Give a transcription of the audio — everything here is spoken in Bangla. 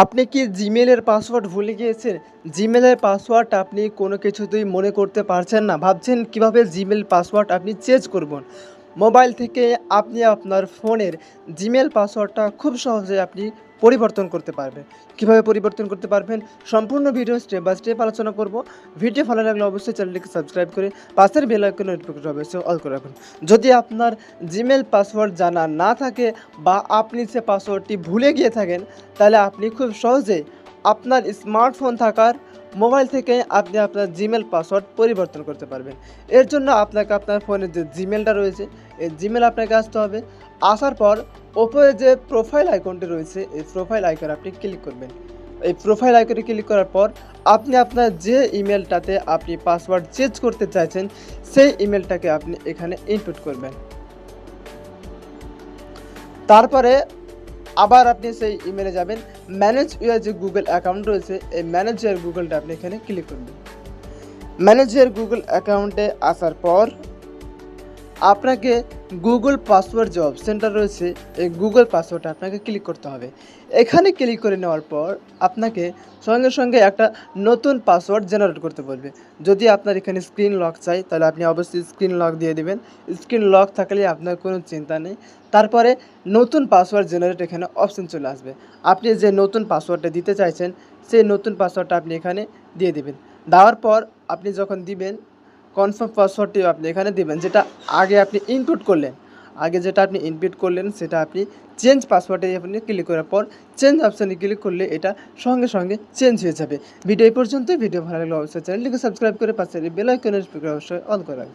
আপনি কি জিমেলের পাসওয়ার্ড ভুলে গিয়েছেন? জিমেলের পাসওয়ার্ড আপনি কোনো কিছুতেই মনে করতে পারছেন না। ভাবছেন কিভাবে জিমেল পাসওয়ার্ড আপনি চেঞ্জ করবেন। মোবাইল থেকে আপনি আপনার ফোনের জিমেল পাসওয়ার্ডটা খুব সহজে আপনি পরিবর্তন করতে পারবেন। কিভাবে পরিবর্তন করতে পারবেন? সম্পূর্ণ ভিডিও স্টেপ বাই স্টেপ আলোচনা করব। ভিডিও ভালো লাগলে অবশ্যই চ্যানেলটিকে সাবস্ক্রাইব করে পাশের বেল আইকন নোটিফিকেশন অবশ্যই অল করে রাখুন। যদি আপনার জিমেল পাসওয়ার্ড জানা না থাকে বা আপনি সে পাসওয়ার্ডটি ভুলে গিয়ে থাকেন, তাহলে আপনি খুব সহজেই আপনার স্মার্টফোন থাকার মোবাইল থেকে আপনি আপনার জিমেল পাসওয়ার্ড পরিবর্তন করতে পারবেন। এর জন্য আপনাকে আপনার ফোনে যে জিমেলটা রয়েছে, এই জিমেল আপনাকে আসতে হবে। আসার পর ওপরে যে প্রোফাইল আইকনটি রয়েছে, এই প্রোফাইল আইকনে আপনি ক্লিক করবেন। এই প্রোফাইল আইকনে ক্লিক করার পর আপনি আপনার যে ইমেলটাতে আপনি পাসওয়ার্ড চেঞ্জ করতে চাইছেন, সেই ইমেলটাকে আপনি এখানে ইনপুট করবেন। তারপরে আবার আপনি সেই ইমেলে যাবেন। ম্যানেজ ইউর যে গুগল অ্যাকাউন্ট রয়েছে, এই ম্যানেজ ইউর গুগলটা আপনি এখানে ক্লিক করবেন। ম্যানেজ ইউর গুগল অ্যাকাউন্টে আসার পর আপনাকে গুগল পাসওয়ার্ড যে অপশানটা রয়েছে, এই গুগল পাসওয়ার্ডটা আপনাকে ক্লিক করতে হবে। এখানে ক্লিক করে নেওয়ার পর আপনাকে সঙ্গে সঙ্গে একটা নতুন পাসওয়ার্ড জেনারেট করতে বলবে। যদি আপনার এখানে স্ক্রিন লক চাই, তাহলে আপনি অবশ্যই স্ক্রিন লক দিয়ে দেবেন। স্ক্রিন লক থাকলে আপনার কোনো চিন্তা নেই। তারপরে নতুন পাসওয়ার্ড জেনারেট এখানে অপশান চলে আসবে। আপনি যে নতুন পাসওয়ার্ডটা দিতে চাইছেন, সেই নতুন পাসওয়ার্ডটা আপনি এখানে দিয়ে দেবেন। দেওয়ার পর আপনি যখন দিবেন, কনফার্ম পাসওয়ার্ডটি আপনি এখানে দেবেন, যেটা আগে আপনি ইনপুট করলেন। আগে যেটা আপনি ইনপুট করলেন সেটা আপনি চেঞ্জ পাসওয়ার্ডে আপনি ক্লিক করার পর চেঞ্জ অপশানে ক্লিক করলে এটা সঙ্গে সঙ্গে চেঞ্জ হয়ে যাবে। ভিডিও এই পর্যন্তই। ভিডিও ভালো লাগলে অবশ্যই চ্যানেলটিকে সাবস্ক্রাইব করে পাশে বেল আইকনের অবশ্যই অন করে রাখবেন।